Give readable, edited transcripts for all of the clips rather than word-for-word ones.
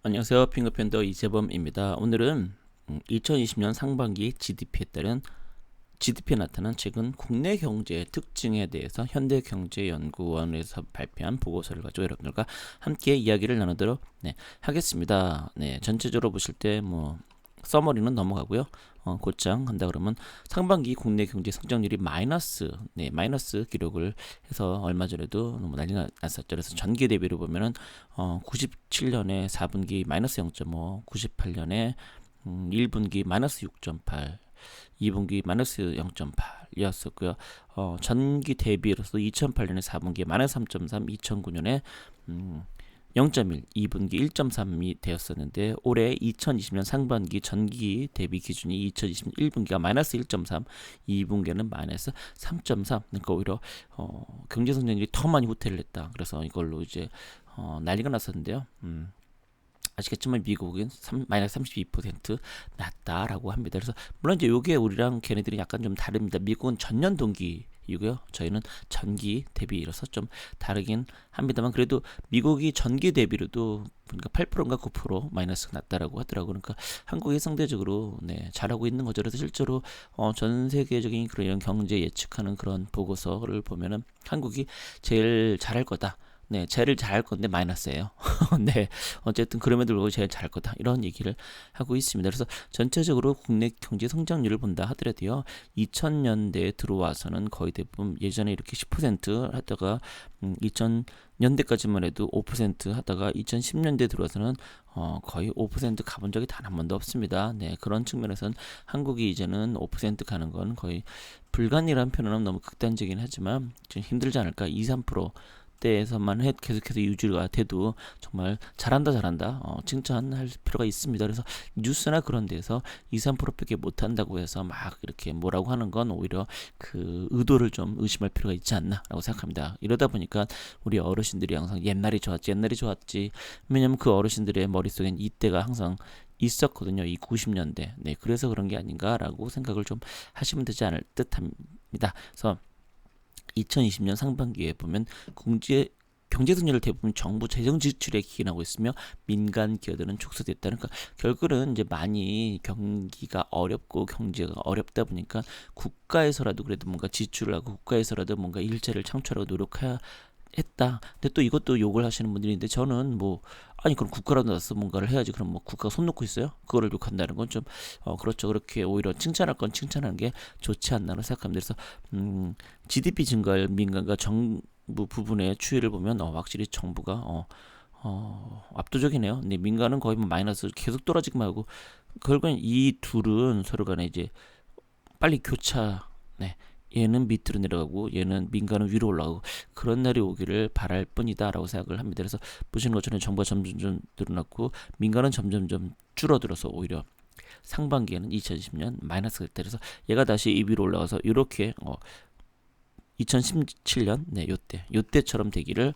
안녕하세요. 핑거팬더 이재범입니다. 오늘은 2020년 상반기 GDP에 따른 GDP에 나타난 최근 국내 경제의 특징에 대해서 현대경제연구원에서 발표한 보고서를 가지고 여러분들과 함께 이야기를 나누도록 하겠습니다. 전체적으로 보실 때 서머리는 넘어가고요. 곧장 한다 그러면 상반기 국내 경제 성장률이 마이너스 기록을 해서 얼마 전에도 너무 난리가 났었죠. 그래서 전기 대비로 보면은 97년에 4분기 마이너스 0.5, 98년에 1분기 마이너스 6.8, 2분기 마이너스 0.8이었었고요. 전기 대비로서 2008년에 4분기에 마이너스 3.3, 2009년에 0.1, 2분기 1.3이 되었었는데 올해 2020년 상반기 전기 대비 기준이 2020년 1분기가 마이너스 1.3, 2분기는 마이너스 3.3. 그러니까 오히려 경제 성장률이 더 많이 후퇴를 했다. 그래서 이걸로 이제 난리가 났었는데요. 아시겠지만 미국은 마이너스 32% 낮다라고 합니다. 그래서 물론 이제 요게 우리랑 걔네들이 약간 좀 다릅니다. 미국은 전년 동기이고요. 저희는 전기 대비로서 좀 다르긴 합니다만 그래도 미국이 전기 대비로도 그러니까 8%인가 9% 마이너스가 났다라고 하더라고요. 그러니까 한국이 상대적으로 잘하고 있는 거죠. 그래서 실제로 전 세계적인 그런 경제 예측하는 그런 보고서를 보면은 한국이 제일 잘할 거다. 제일 잘할 건데 마이너스예요. 네, 어쨌든 그럼에도 불구하고 제일 잘할 거다 이런 얘기를 하고 있습니다. 그래서 전체적으로 국내 경제 성장률을 본다 하더라도요, 2000년대에 들어와서는 거의 대부분 예전에 이렇게 10% 하다가 2000년대까지만 해도 5% 하다가 2010년대 들어와서는 거의 5% 가본 적이 단 한 번도 없습니다. 그런 측면에서는 한국이 이제는 5% 가는 건 거의 불가능이라는 표현은 너무 극단적이긴 하지만 좀 힘들지 않을까. 2, 3% 때에서만 계속해서 유지가 돼도 정말 잘한다 칭찬할 필요가 있습니다. 그래서 뉴스나 그런 데서 2, 3%밖에 못한다고 해서 막 이렇게 뭐라고 하는 건 오히려 그 의도를 좀 의심할 필요가 있지 않나라고 생각합니다. 이러다 보니까 우리 어르신들이 항상 옛날이 좋았지. 왜냐면 그 어르신들의 머릿속엔 이때가 항상 있었거든요. 이 90년대. 그래서 그런 게 아닌가라고 생각을 좀 하시면 되지 않을 듯합니다. 그래서 2020년 상반기에 보면 경제 성장률을 대부분 정부 재정 지출에 기인하고 있으며 민간 기업들은 축소됐다. 그러니까 결국은 이제 많이 경기가 어렵고 경제가 어렵다 보니까 국가에서라도 그래도 뭔가 지출을 하고 국가에서라도 뭔가 일자리를 창출하고 노력해야 했다. 근데 또 이것도 욕을 하시는 분들이 있는데 저는 아니 그럼 국가라도 나서 뭔가를 해야지. 그럼 국가가 손 놓고 있어요? 그거를 욕한다는 건 좀 그렇죠. 그렇게 오히려 칭찬할 건 칭찬하는 게 좋지 않나로 생각합니다. 그래서 GDP 증가율 민간과 정부 부분의 추이를 보면 확실히 정부가 압도적이네요. 근데 민간은 거의 마이너스 계속 떨어지기만 하고 결국엔 이 둘은 서로 간에 이제 빨리 교차 얘는 밑으로 내려가고 얘는 민간은 위로 올라가고 그런 날이 오기를 바랄 뿐이다라고 생각을 합니다. 그래서 보시는 것처럼 정부가 점점 늘어났고 민간은 점점점 줄어들어서 오히려 상반기에는 2020년 마이너스가 됐다. 그래서 얘가 다시 이 위로 올라가서 이렇게 2017년 요때처럼 되기를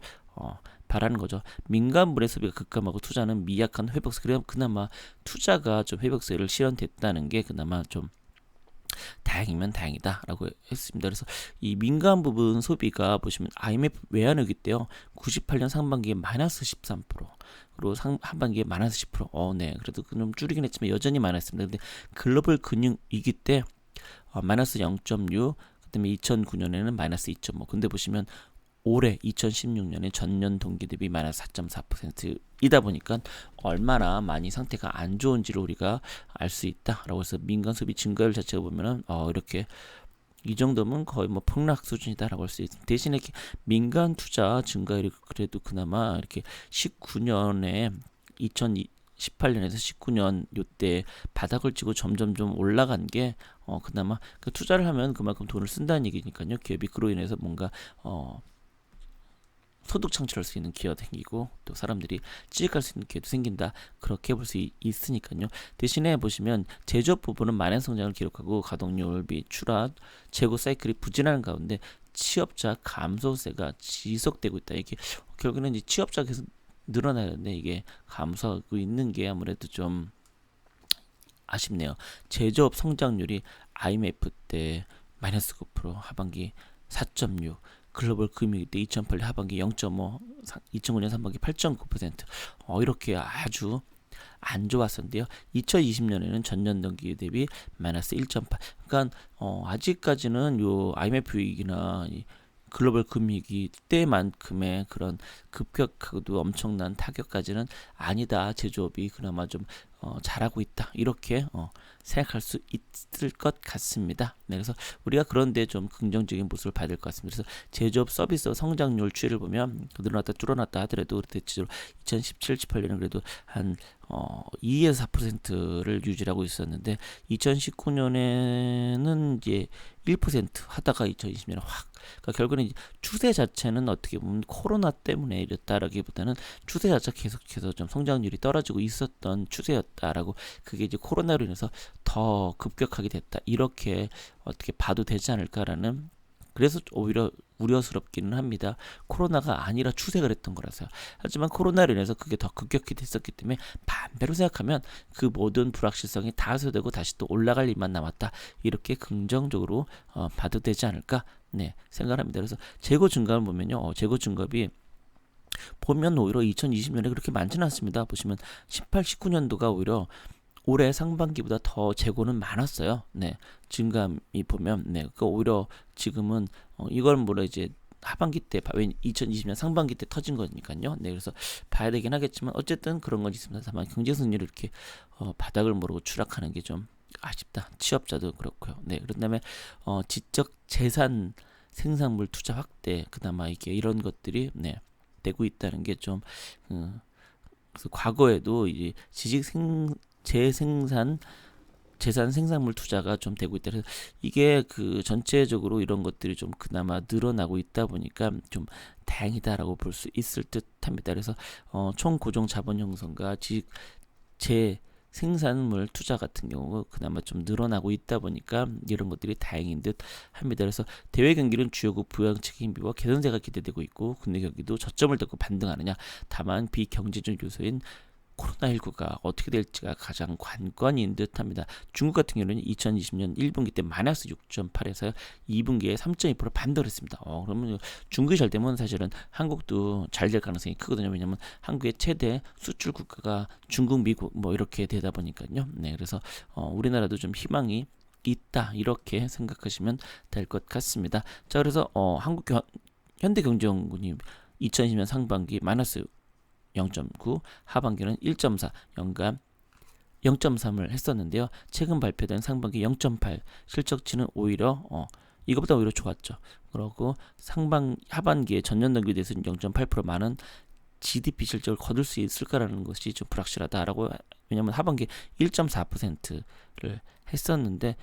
바라는 거죠. 민간분의 소비가 급감하고 투자는 미약한 회복세. 그래 그나마 투자가 좀 회복세를 실현됐다는 게 그나마 좀 다행이면 다행이다라고 했습니다. 그래서 이 민간 부분 소비가 보시면 IMF 외환위기 때요, 98년 상반기에 마이너스 13%, 그리고 하반기에 마이너스 10%. 그래도 좀 줄이긴 했지만 여전히 마이너스입니다. 근데 글로벌 금융 위기 때 마이너스 0.6, 그다음에 2009년에는 마이너스 2.5. 근데 보시면 올해 2016년에 전년 동기 대비 마이너스 4.4%이다 보니까 얼마나 많이 상태가 안 좋은지를 우리가 알 수 있다라고 해서 민간 소비 증가율 자체가 보면은 이렇게 이 정도면 거의 폭락 수준이다라고 할 수 있습니다. 대신에 이렇게 민간 투자 증가율이 그래도 그나마 이렇게 19년에 2018년에서 19년 요때 바닥을 치고 점점 좀 올라간 게 그나마 그 투자를 하면 그만큼 돈을 쓴다는 얘기니까요. 기업이 그로 인해서 뭔가 소득 창출할 수 있는 기회가 생기고 또 사람들이 취직할 수 있는 기회도 생긴다. 그렇게 볼 수 있으니까요. 대신에 보시면 제조업 부분은 만연 성장을 기록하고 가동률 및 추락, 재고 사이클이 부진하는 가운데 취업자 감소세가 지속되고 있다. 이게 결국에는 이제 취업자가 계속 늘어나는데 이게 감소하고 있는 게 아무래도 좀 아쉽네요. 제조업 성장률이 IMF 때 마이너스 9%, 하반기 4.6, 글로벌 금융위기 때 2008년 하반기 0.5, 2009년 상반기 8.9%. 이렇게 아주 안 좋았었는데요. 2020년에는 전년 동기 대비 마이너스 1.8. 그러니까 아직까지는 요 IMF 위기나 이 글로벌 금융위기 때만큼의 그런 급격하고도 엄청난 타격까지는 아니다. 제조업이 그나마 좀 잘하고 있다. 이렇게 생각할 수 있을 것 같습니다. 네, 그래서 우리가 그런데 좀 긍정적인 모습을 봐야 될 것 같습니다. 그래서 제조업 서비스 성장률 추이를 보면 늘어났다 줄어났다 하더라도 대체적으로 2017, 18년은 그래도 한 2에서 4%를 유지하고 있었는데 2019년에는 이제 1% 하다가 2020년에 확 그러니까 결국은 추세 자체는 어떻게 보면 코로나 때문에 이랬다라기보다는 추세 자체 계속해서 좀 성장률이 떨어지고 있었던 추세였다라고 그게 이제 코로나로 인해서 더 급격하게 됐다 이렇게 어떻게 봐도 되지 않을까라는 그래서 오히려 우려스럽기는 합니다. 코로나가 아니라 추세가 됐던 거라서요. 하지만 코로나로 인해서 그게 더 급격히 됐었기 때문에 반대로 생각하면 그 모든 불확실성이 다 해소되고 다시 또 올라갈 일만 남았다. 이렇게 긍정적으로 봐도 되지 않을까 네, 생각합니다. 그래서 재고 증감을 보면요. 재고 증감이 보면 오히려 2020년에 그렇게 많지는 않습니다. 보시면 18, 19년도가 오히려 올해 상반기보다 더 재고는 많았어요. 네, 증감이 보면 네, 그 오히려 지금은 이걸 뭐라 이제 하반기 때, 2020년 상반기 때 터진 거니까요. 네, 그래서 봐야 되긴 하겠지만 어쨌든 그런 건 있습니다. 다만 경제 승률이 이렇게 바닥을 모르고 추락하는 게 좀 아쉽다. 취업자도 그렇고요. 네, 그런 다음에 지적 재산 생산물 투자 확대, 그나마 이게 이런 것들이 네, 되고 있다는 게 좀 그래서 과거에도 이제 재생산 재산 생산물 투자가 좀 되고 있다. 그래서 이게 그 전체적으로 이런 것들이 좀 그나마 늘어나고 있다 보니까 좀 다행이다라고 볼 수 있을 듯합니다. 그래서 총 고정 자본 형성과 생산물 투자 같은 경우 그나마 좀 늘어나고 있다 보니까 이런 것들이 다행인 듯 합니다. 그래서 대외 경기는 주요국 부양책 힘비와 개선세가 기대되고 있고 국내 경기도 저점을 딛고 반등하느냐. 다만 비경제적 요소인 코로나19가 어떻게 될지가 가장 관건인 듯합니다. 중국 같은 경우는 2020년 1분기 때 마이너스 6.8에서 2분기에 3.2% 반등을 했습니다. 그러면 중국이 잘 되면 사실은 한국도 잘 될 가능성이 크거든요. 왜냐하면 한국의 최대 수출 국가가 중국, 미국 뭐 이렇게 되다 보니까요. 네, 그래서 우리나라도 좀 희망이 있다 이렇게 생각하시면 될 것 같습니다. 자, 그래서 현대경제연구원이 2020년 상반기 마이너스 0.9, 하반기는 1.4, 연간 0.3을 했었는데요. 최근 발표된 상반기 0.8, 실적치는 오히려 이것보다 오히려 좋았죠. 그리고 하반기에 전년 동기에 대해서는 0.8% 많은 GDP 실적을 거둘 수 있을까라는 것이 좀 불확실하다라고 왜냐하면 하반기 1.4%를 했었는데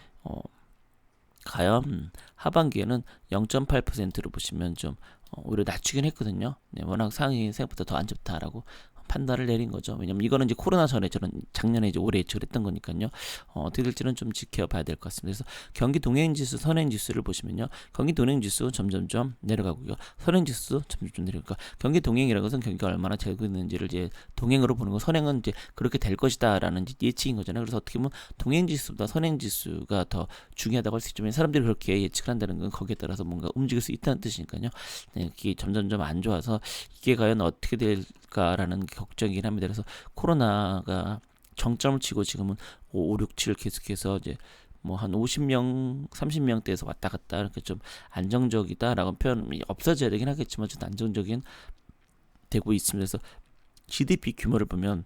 과연 하반기에는 0.8%로 보시면 좀 오히려 낮추긴 했거든요. 네, 워낙 상황이 생각보다 더 안 좋다라고 판단을 내린 거죠. 왜냐면 이거는 이제 코로나 전에 작년에 이제 올해 예측했던 거니까요. 어떻게 될지는 좀 지켜봐야 될 것 같습니다. 그래서 경기 동행지수, 선행지수를 보시면요. 경기 동행지수 점점점 내려가고요. 선행지수 점점점 내려가고 경기 동행이라는 것은 경기가 얼마나 되고 있는지를 이제 동행으로 보는 거, 선행은 이제 그렇게 될 것이다라는 예측인 거잖아요. 그래서 어떻게 보면 동행지수보다 선행지수가 더 중요하다고 할 수 있지만 사람들이 그렇게 예측을 한다는 건 거기에 따라서 뭔가 움직일 수 있다는 뜻이니까요. 네, 이게 점점점 안 좋아서 이게 과연 어떻게 될까라는 걱정이긴 합니다. 그래서 코로나가 정점을 치고 지금은 5, 6, 7 계속해서 이제 뭐 한 50명, 30명대에서 왔다 갔다 이렇게 좀 안정적이다라고 표현이 없어져야 되긴 하겠지만 좀 안정적인 되고 있습니다. 그래서 GDP 규모를 보면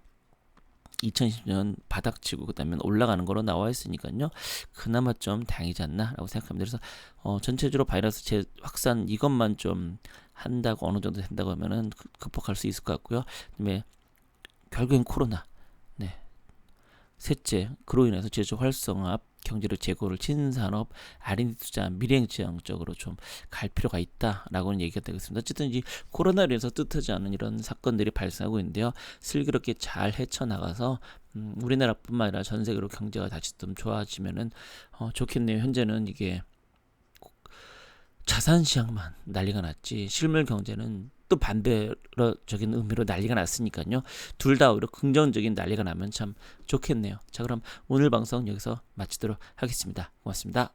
2020년 바닥치고 그다음에 올라가는 거로 나와 있으니까요. 그나마 좀 다행이지 않나라고 생각합니다. 그래서 전체적으로 바이러스 재확산 이것만 좀 한다고 어느 정도 된다고 하면은 극복할 수 있을 것 같고요. 그다음에 결국엔 코로나, 네, 셋째 그로 인해서 제조 활성화, 경제를 재고를 신산업, R&D 투자, 미래지향 쪽으로 좀 갈 필요가 있다라고는 얘기가 되겠습니다. 어쨌든 이 코로나로 인해서 뜻하지 않은 이런 사건들이 발생하고 있는데요. 슬기롭게 잘 헤쳐나가서 우리나라뿐만 아니라 전 세계로 경제가 다시 좀 좋아지면은 좋겠네요. 현재는 이게 자산 시장만 난리가 났지 실물 경제는 또 반대적인 의미로 난리가 났으니까요. 둘 다 오히려 긍정적인 난리가 나면 참 좋겠네요. 자, 그럼 오늘 방송 여기서 마치도록 하겠습니다. 고맙습니다.